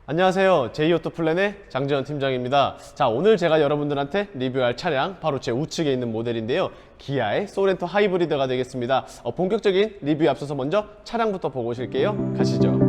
안녕하세요. 제이오토플랜의 장재현 팀장입니다. 자, 오늘 제가 여러분들한테 리뷰할 차량 바로 제 우측에 있는 모델인데요. 기아의 소렌토 하이브리드가 되겠습니다. 본격적인 리뷰에 앞서서 먼저 차량부터 보고 오실게요. 가시죠.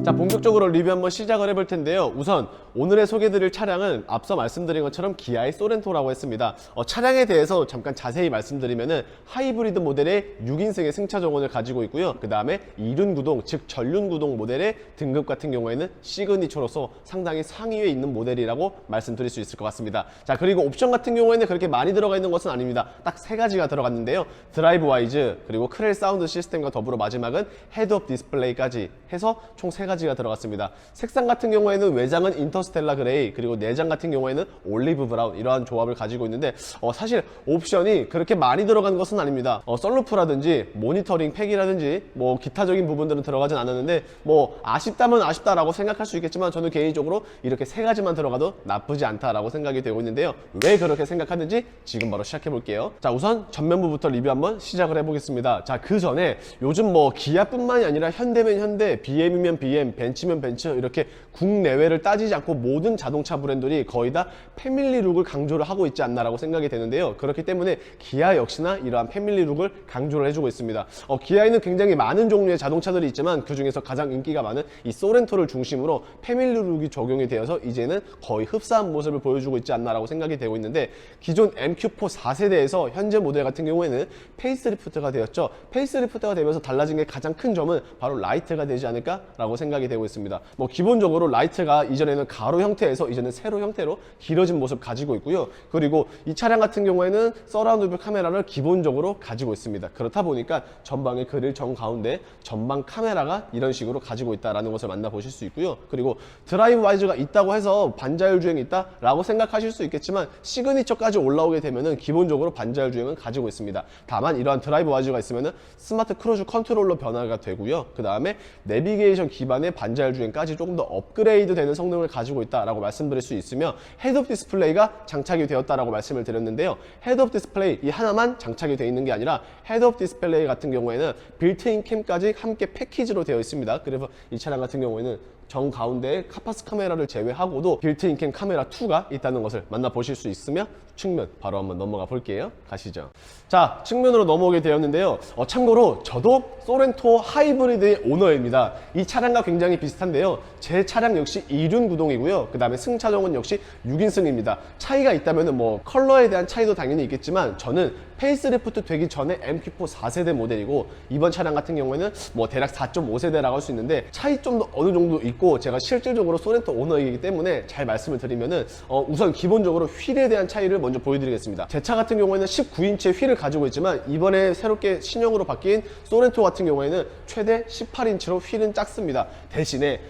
본격적으로 리뷰 한번 시작을 해볼 텐데요. 우선 오늘의 소개드릴 차량은 앞서 말씀드린 것처럼 기아의 소렌토라고 했습니다. 차량에 대해서 잠깐 자세히 말씀드리면은 하이브리드 모델의 6인승의 승차 정원을 가지고 있고요. 그 다음에 2륜 구동, 즉 전륜 구동 모델의 등급 같은 경우에는 시그니처로서 상당히 상위에 있는 모델이라고 말씀드릴 수 있을 것 같습니다. 자, 그리고 옵션 같은 경우에는 그렇게 많이 들어가 있는 것은 아닙니다. 딱 3가지가 들어갔는데요. 드라이브 와이즈, 그리고 크렐 사운드 시스템과 더불어 마지막은 헤드업 디스플레이까지 해서 총 3가지가 들어갔습니다. 색상 같은 경우에는 외장은 인터스텔라 그레이, 그리고 내장 같은 경우에는 올리브 브라운, 이러한 조합을 가지고 있는데 사실 옵션이 그렇게 많이 들어간 것은 아닙니다. 썬루프라든지 모니터링 팩이라든지 뭐 기타적인 부분들은 들어가진 않았는데 뭐 아쉽다면 아쉽다라고 생각할 수 있겠지만 저는 개인적으로 이렇게 3가지만 들어가도 나쁘지 않다라고 생각이 되고 있는데요. 왜 그렇게 생각하는지 지금 바로 시작해 볼게요. 자, 우선 전면부부터 리뷰 한번 시작을 해보겠습니다. 자, 그 전에 요즘 뭐 기아뿐만이 아니라 현대면 현대, BM이면 BM, 벤츠면 벤츠, 이렇게 국내외를 따지지 않고 모든 자동차 브랜드들이 거의 다 패밀리 룩을 강조를 하고 있지 않나라고 생각이 되는데요. 그렇기 때문에 기아 역시나 이러한 패밀리 룩을 강조를 해주고 있습니다. 기아에는 굉장히 많은 종류의 자동차들이 있지만 그 중에서 가장 인기가 많은 이 소렌토를 중심으로 패밀리 룩이 적용이 되어서 이제는 거의 흡사한 모습을 보여주고 있지 않나라고 생각이 되고 있는데, 기존 MQ4 4세대에서 현재 모델 같은 경우에는 페이스리프트가 되었죠. 페이스리프트가 되면서 달라진 게 가장 큰 점은 바로 라이트가 되지 않을까라고 생각이 되고 있습니다. 뭐 기본적으로 라이트가 이전에는 가로 형태에서 이제는 세로 형태로 길어진 모습 가지고 있고요. 그리고 이 차량 같은 경우에는 서라운드 뷰 카메라를 기본적으로 가지고 있습니다. 그렇다 보니까 전방의 그릴 정가운데 전방 카메라가 이런 식으로 가지고 있다는 것을 만나보실 수 있고요. 그리고 드라이브 와이즈가 있다고 해서 반자율 주행이 있다라고 생각하실 수 있겠지만 시그니처까지 올라오게 되면은 기본적으로 반자율 주행은 가지고 있습니다. 다만 이러한 드라이브 와이즈가 있으면은 스마트 크루즈 컨트롤러 변화가 되고요. 그 다음에 내비게이션 기반의 반자율 주행까지 조금 더 업그레이드 되는 성능을 가지고 있다라고 말씀드릴 수 있으며, 헤드업 디스플레이가 장착이 되었다라고 말씀을 드렸는데요. 헤드업 디스플레이 이 하나만 장착이 되어 있는 게 아니라 헤드업 디스플레이 같은 경우에는 빌트인 캠까지 함께 패키지로 되어 있습니다. 그래서 이 차량 같은 경우에는 정 가운데에 카파스 카메라를 제외하고도 빌트인 캠 카메라 2가 있다는 것을 만나보실 수 있으며, 측면 바로 한번 넘어가 볼게요. 가시죠. 자, 측면으로 넘어오게 되었는데요. 참고로 저도 소렌토 하이브리드의 오너입니다. 이 차량과 굉장히 비슷한데요. 제 차량 역시 2륜 구동이고요. 그 다음에 승차정은 역시 6인승입니다. 차이가 있다면 뭐 컬러에 대한 차이도 당연히 있겠지만 저는 페이스리프트 되기 전에 MQ4 4세대 모델이고, 이번 차량 같은 경우에는 뭐 대략 4.5세대라고 할 수 있는데 차이점도 어느 정도 있고, 제가 실질적으로 소렌토 오너이기 때문에 잘 말씀을 드리면은 우선 기본적으로 휠에 대한 차이를 먼저 보여드리겠습니다. 제 차 같은 경우에는 19인치의 휠을 가지고 있지만 이번에 새롭게 신형으로 바뀐 소렌토 같은 경우에는 최대 18인치로 휠은 작습니다. 대신에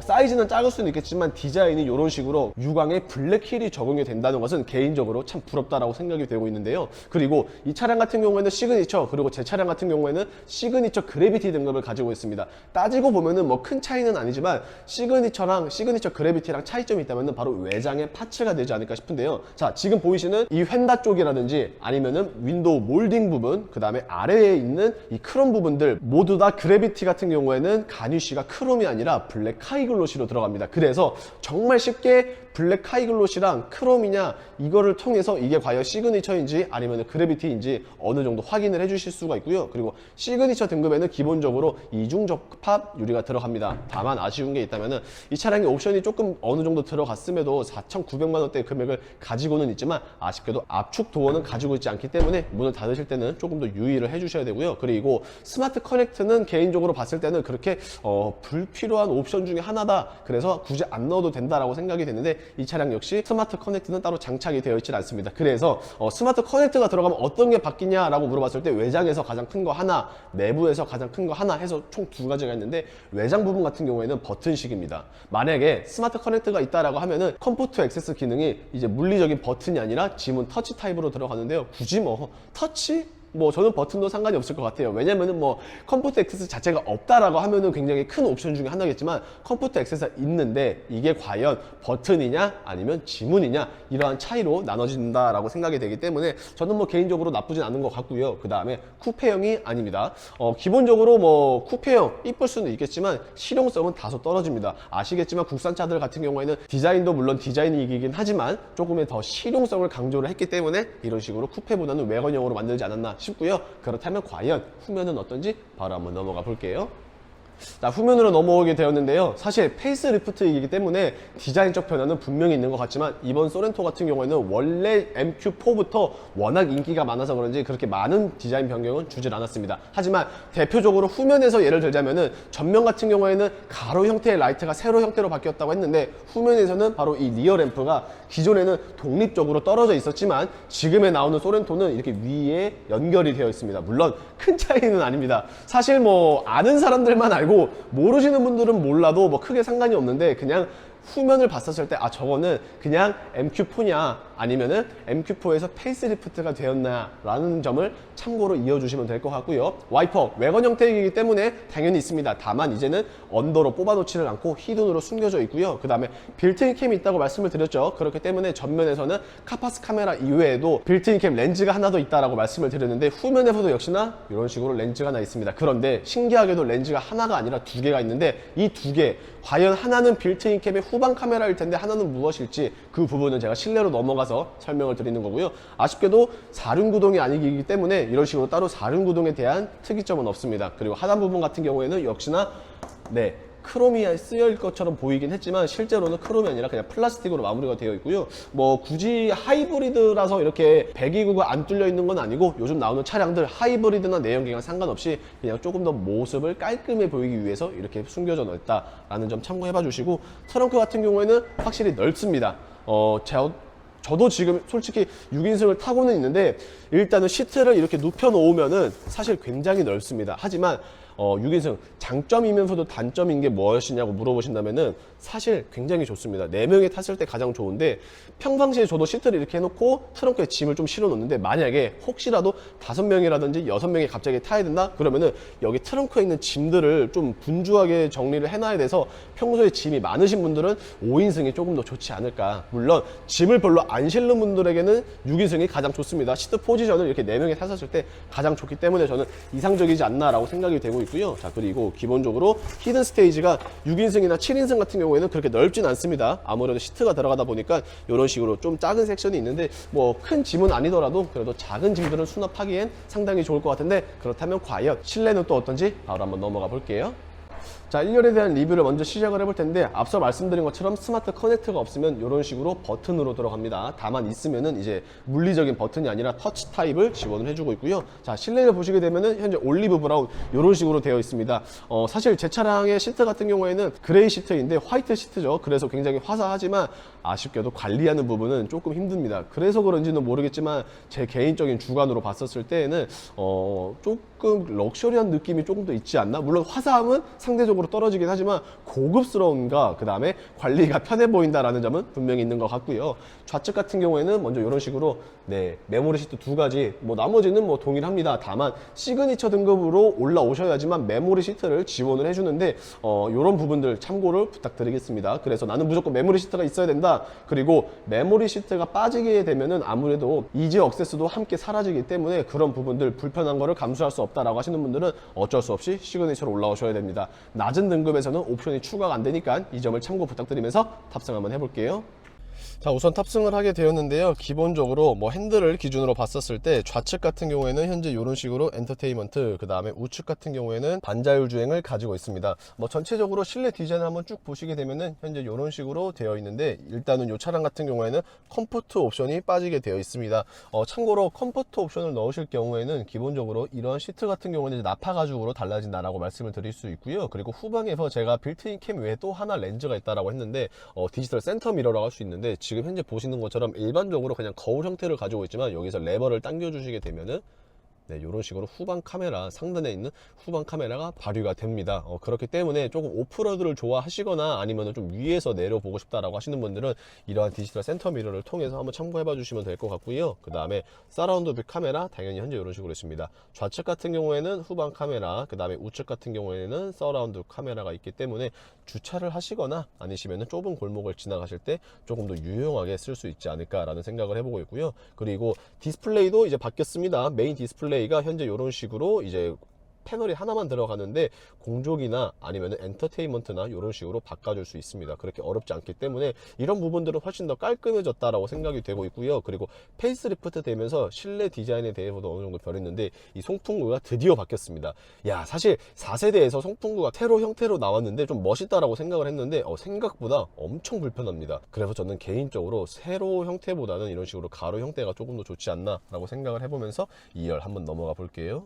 사이즈는 작을 수는 있겠지만 디자인이 이런 식으로 유광의 블랙 휠이 적용이 된다는 것은 개인적으로 참 부럽다라고 생각이 되고 있는데요. 그리고 이 차량 같은 경우에는 시그니처, 그리고 제 차량 같은 경우에는 시그니처 그래비티 등급을 가지고 있습니다. 따지고 보면은 뭐 큰 차이는 아니지만 시그니처랑 시그니처 그래비티랑 차이점이 있다면 바로 외장의 파츠가 되지 않을까 싶은데요. 자, 지금 보이시는 이 휀다 쪽이라든지 아니면은 윈도우 몰딩 부분, 그 다음에 아래에 있는 이 크롬 부분들 모두 다 그래비티 같은 경우에는 가니쉬가 크롬이 아니라 블랙 카이글로시로 들어갑니다. 그래서 정말 쉽게 블랙 카이글로시랑 크롬이냐 이거를 통해서 이게 과연 시그니처인지 아니면 그래비티인지 어느 정도 확인을 해주실 수가 있고요. 그리고 시그니처 등급에는 기본적으로 이중 접합 유리가 들어갑니다. 다만 아쉬운 게 있다면은 이 차량의 옵션이 조금 어느 정도 들어갔음에도 4,900만 원대의 금액을 가지고는 있지만 아쉽게도 압축 도어는 가지고 있지 않기 때문에 문을 닫으실 때는 조금 더 유의를 해주셔야 되고요. 그리고 스마트 커넥트는 개인적으로 봤을 때는 그렇게 불필요한 옵션 중에 하나다. 그래서 굳이 안 넣어도 된다라고 생각이 되는데 이 차량 역시 스마트 커넥트는 따로 장착이 되어 있지 않습니다. 그래서 스마트 커넥트가 들어가면 어떤 게 바뀌냐라고 물어봤을 때 외장에서 가장 큰 거 하나, 내부에서 가장 큰 거 하나 해서 총 2가지가 있는데, 외장 부분 같은 경우에는 버튼식입니다. 만약에 스마트 커넥트가 있다라고 하면은 컴포트 액세스 기능이 이제 물리적인 버튼이 아니라 지문 터치 타입으로 들어가는데요. 굳이 뭐 터치? 뭐 저는 버튼도 상관이 없을 것 같아요. 왜냐면은 뭐 컴포트 액세스 자체가 없다라고 하면은 굉장히 큰 옵션 중에 하나겠지만 컴포트 액세스가 있는데 이게 과연 버튼이냐 아니면 지문이냐 이러한 차이로 나눠진다라고 생각이 되기 때문에 저는 뭐 개인적으로 나쁘진 않은 것 같고요. 그 다음에 쿠페형이 아닙니다. 기본적으로 뭐 쿠페형 이쁠 수는 있겠지만 실용성은 다소 떨어집니다. 아시겠지만 국산차들 같은 경우에는 디자인도 물론 디자인이긴 하지만 조금의 더 실용성을 강조를 했기 때문에 이런 식으로 쿠페보다는 외관형으로 만들지 않았나 싶고요. 그렇다면 과연 후면은 어떤지 바로 한번 넘어가 볼게요. 자, 후면으로 넘어오게 되었는데요. 사실 페이스리프트이기 때문에 디자인적 변화는 분명히 있는 것 같지만 이번 소렌토 같은 경우에는 원래 MQ4부터 워낙 인기가 많아서 그런지 그렇게 많은 디자인 변경은 주질 않았습니다. 하지만 대표적으로 후면에서 예를 들자면은 전면 같은 경우에는 가로 형태의 라이트가 세로 형태로 바뀌었다고 했는데 후면에서는 바로 이 리어 램프가 기존에는 독립적으로 떨어져 있었지만 지금에 나오는 소렌토는 이렇게 위에 연결이 되어 있습니다. 물론 큰 차이는 아닙니다. 사실 뭐 아는 사람들만 알고 모르시는 분들은 몰라도 뭐 크게 상관이 없는데 그냥 후면을 봤었을 때 아 저거는 그냥 MQ4냐 아니면은 MQ4에서 페이스리프트가 되었나 라는 점을 참고로 이어주시면 될 것 같고요. 와이퍼 외관 형태이기 때문에 당연히 있습니다. 다만 이제는 언더로 뽑아놓지를 않고 히든으로 숨겨져 있고요. 그 다음에 빌트인 캠이 있다고 말씀을 드렸죠. 그렇기 때문에 전면에서는 카파스 카메라 이외에도 빌트인 캠 렌즈가 하나 더 있다라고 말씀을 드렸는데 후면에서도 역시나 이런 식으로 렌즈가 하나 있습니다. 그런데 신기하게도 렌즈가 하나가 아니라 두 개가 있는데 이 두 개 과연 하나는 빌트인 캠의 후방 카메라일 텐데 하나는 무엇일지 그 부분은 제가 실내로 넘어가서 설명을 드리는 거고요. 아쉽게도 사륜구동이 아니기 때문에 이런 식으로 따로 사륜구동에 대한 특이점은 없습니다. 그리고 하단 부분 같은 경우에는 역시나 네 크롬이 쓰여있을 것처럼 보이긴 했지만 실제로는 크롬이 아니라 그냥 플라스틱으로 마무리가 되어 있고요. 뭐 굳이 하이브리드라서 이렇게 배기구가 안 뚫려 있는 건 아니고 요즘 나오는 차량들 하이브리드나 내연기관 상관없이 그냥 조금 더 모습을 깔끔해 보이기 위해서 이렇게 숨겨져 넣었다라는 점 참고해 봐 주시고 트렁크 같은 경우에는 확실히 넓습니다. 저도 지금 솔직히 6인승을 타고는 있는데 일단은 시트를 이렇게 눕혀 놓으면은 사실 굉장히 넓습니다. 하지만 6인승 장점이면서도 단점인 게 무엇이냐고 물어보신다면은 사실 굉장히 좋습니다. 4명이 탔을 때 가장 좋은데 평상시에 저도 시트를 이렇게 해놓고 트렁크에 짐을 좀 실어 놓는데 만약에 혹시라도 5명이라든지 6명이 갑자기 타야 된다? 그러면은 여기 트렁크에 있는 짐들을 좀 분주하게 정리를 해놔야 돼서 평소에 짐이 많으신 분들은 5인승이 조금 더 좋지 않을까. 물론 짐을 별로 안 실는 분들에게는 6인승이 가장 좋습니다. 시트 포지션을 이렇게 4명이 탔었을 때 가장 좋기 때문에 저는 이상적이지 않나라고 생각이 되고 있고요. 자, 그리고 기본적으로 히든 스테이지가 6인승이나 7인승 같은 경우에는 그렇게 넓진 않습니다. 아무래도 시트가 들어가다 보니까 이런 식으로 좀 작은 섹션이 있는데 뭐 큰 짐은 아니더라도 그래도 작은 짐들은 수납하기엔 상당히 좋을 것 같은데 그렇다면 과연 실내는 또 어떤지 바로 한번 넘어가 볼게요. 자, 1열에 대한 리뷰를 먼저 시작을 해볼 텐데 앞서 말씀드린 것처럼 스마트 커넥트가 없으면 이런 식으로 버튼으로 들어갑니다. 다만 있으면은 이제 물리적인 버튼이 아니라 터치 타입을 지원을 해주고 있고요. 자, 실내를 보시게 되면은 현재 올리브 브라운 이런 식으로 되어 있습니다. 사실 제 차량의 시트 같은 경우에는 그레이 시트인데 화이트 시트죠. 그래서 굉장히 화사하지만 아쉽게도 관리하는 부분은 조금 힘듭니다. 그래서 그런지는 모르겠지만 제 개인적인 주관으로 봤었을 때에는 조금 럭셔리한 느낌이 조금 더 있지 않나? 물론 화사함은 상대적으로 떨어지긴 하지만 고급스러움과 그 다음에 관리가 편해 보인다라는 점은 분명히 있는 것 같고요. 좌측 같은 경우에는 먼저 이런 식으로 네 메모리 시트 2가지 뭐 나머지는 뭐 동일합니다. 다만 시그니처 등급으로 올라오셔야지만 메모리 시트를 지원을 해주는데 이런 부분들 참고를 부탁드리겠습니다. 그래서 나는 무조건 메모리 시트가 있어야 된다. 그리고 메모리 시트가 빠지게 되면은 아무래도 이지 억세스도 함께 사라지기 때문에 그런 부분들 불편한 거를 감수할 수 없다라고 하시는 분들은 어쩔 수 없이 시그니처로 올라오셔야 됩니다. 낮은 등급에서는 옵션이 추가가 안 되니까 이 점을 참고 부탁드리면서 탑승 한번 해볼게요. 자, 우선 탑승을 하게 되었는데요. 기본적으로 뭐 핸들을 기준으로 봤었을 때 좌측 같은 경우에는 현재 이런 식으로 엔터테인먼트, 그 다음에 우측 같은 경우에는 반자율 주행을 가지고 있습니다. 뭐 전체적으로 실내 디자인을 한번 쭉 보시게 되면은 현재 이런 식으로 되어 있는데 일단은 이 차량 같은 경우에는 컴포트 옵션이 빠지게 되어 있습니다. 참고로 컴포트 옵션을 넣으실 경우에는 기본적으로 이런 시트 같은 경우는 이제 나파 가죽으로 달라진다라고 말씀을 드릴 수 있고요. 그리고 후방에서 제가 빌트인 캠 외에 또 하나 렌즈가 있다라고 했는데 디지털 센터 미러라고 할 수 있는데 지금 현재 보시는 것처럼 일반적으로 그냥 거울 형태를 가지고 있지만 여기서 레버를 당겨 주시게 되면은 네, 이런 식으로 후방 카메라, 상단에 있는 후방 카메라가 발휘가 됩니다. 그렇기 때문에 조금 오프로드를 좋아하시거나 아니면 좀 위에서 내려보고 싶다라고 하시는 분들은 이러한 디지털 센터 미러를 통해서 한번 참고해 봐 주시면 될 것 같고요. 그 다음에 서라운드 뷰 카메라 당연히 현재 이런 식으로 있습니다. 좌측 같은 경우에는 후방 카메라, 그 다음에 우측 같은 경우에는 서라운드 카메라가 있기 때문에 주차를 하시거나 아니시면 좁은 골목을 지나가실 때 조금 더 유용하게 쓸 수 있지 않을까라는 생각을 해보고 있고요. 그리고 디스플레이도 이제 바뀌었습니다. 메인 디스플레이가 현재 이런 식으로 이제 패널이 하나만 들어가는데 공족이나 아니면 엔터테인먼트나 이런 식으로 바꿔줄 수 있습니다. 그렇게 어렵지 않기 때문에 이런 부분들은 훨씬 더 깔끔해졌다라고 생각이 되고 있고요. 그리고 페이스리프트 되면서 실내 디자인에 대해서도 어느 정도 변했는데 이 송풍구가 드디어 바뀌었습니다. 야, 사실 4세대에서 송풍구가 세로 형태로 나왔는데 좀 멋있다라고 생각을 했는데 생각보다 엄청 불편합니다. 그래서 저는 개인적으로 세로 형태보다는 이런 식으로 가로 형태가 조금 더 좋지 않나 라고 생각을 해보면서 2열 한번 넘어가 볼게요.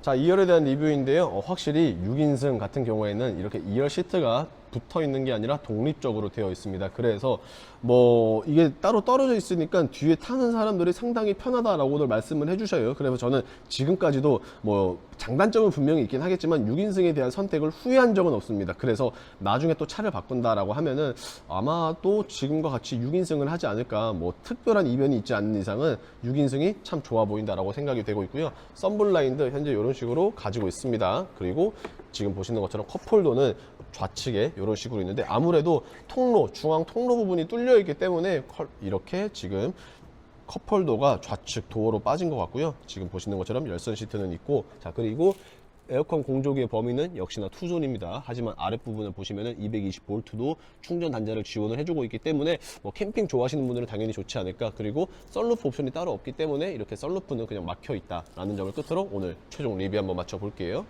자, 2열에 대한 리뷰인데요. 확실히 6인승 같은 경우에는 이렇게 2열 시트가 붙어 있는 게 아니라 독립적으로 되어 있습니다. 그래서 뭐 이게 따로 떨어져 있으니까 뒤에 타는 사람들이 상당히 편하다라고들 말씀을 해주셔요. 그래서 저는 지금까지도 뭐 장단점은 분명히 있긴 하겠지만 6인승에 대한 선택을 후회한 적은 없습니다. 그래서 나중에 또 차를 바꾼다라고 하면은 아마 또 지금과 같이 6인승을 하지 않을까, 뭐 특별한 이변이 있지 않는 이상은 6인승이 참 좋아 보인다라고 생각이 되고 있고요. 썬블라인드 현재 이런 식으로 가지고 있습니다. 그리고 지금 보시는 것처럼 컵홀더는 좌측에 이런 식으로 있는데 아무래도 통로, 중앙 통로 부분이 뚫려 있기 때문에 이렇게 지금 컵홀더가 좌측 도어로 빠진 것 같고요. 지금 보시는 것처럼 열선 시트는 있고, 자, 그리고 에어컨 공조기의 범위는 역시나 투존입니다. 하지만 아랫부분을 보시면은 220V도 충전 단자를 지원을 해주고 있기 때문에 뭐 캠핑 좋아하시는 분들은 당연히 좋지 않을까. 그리고 썬루프 옵션이 따로 없기 때문에 이렇게 썬루프는 그냥 막혀 있다라는 점을 끝으로 오늘 최종 리뷰 한번 맞춰 볼게요.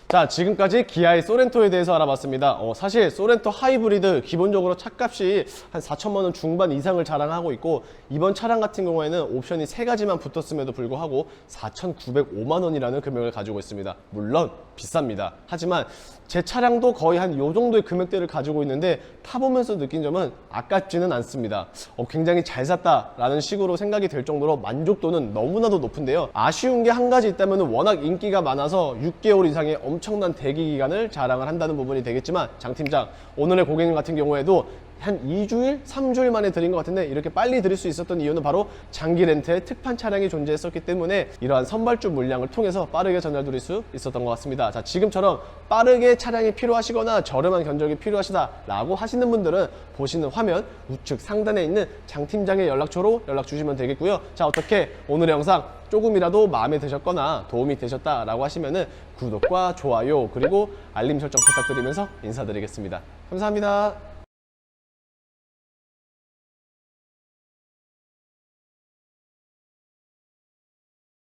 자, 지금까지 기아의 소렌토에 대해서 알아봤습니다. 사실 소렌토 하이브리드 기본적으로 차값이 한 4천만 원 중반 이상을 자랑하고 있고, 이번 차량 같은 경우에는 옵션이 3가지만 붙었음에도 불구하고 4,905만 원이라는 금액을 가지고 있습니다. 물론 비쌉니다. 하지만 제 차량도 거의 한 요 정도의 금액대를 가지고 있는데 타보면서 느낀 점은 아깝지는 않습니다. 굉장히 잘 샀다라는 식으로 생각이 될 정도로 만족도는 너무나도 높은데요. 아쉬운 게 한 가지 있다면 워낙 인기가 많아서 6개월 이상의 엄청난 대기 기간을 자랑을 한다는 부분이 되겠지만, 장 팀장, 오늘의 고객님 같은 경우에도 한 2주일, 3주일 만에 드린 것 같은데 이렇게 빨리 드릴 수 있었던 이유는 바로 장기 렌트의 특판 차량이 존재했었기 때문에 이러한 선발주 물량을 통해서 빠르게 전달드릴 수 있었던 것 같습니다. 자, 지금처럼 빠르게 차량이 필요하시거나 저렴한 견적이 필요하시다라고 하시는 분들은 보시는 화면 우측 상단에 있는 장 팀장의 연락처로 연락 주시면 되겠고요. 자, 어떻게 오늘의 영상 조금이라도 마음에 드셨거나 도움이 되셨다라고 하시면은 구독과 좋아요 그리고 알림 설정 부탁드리면서 인사드리겠습니다. 감사합니다.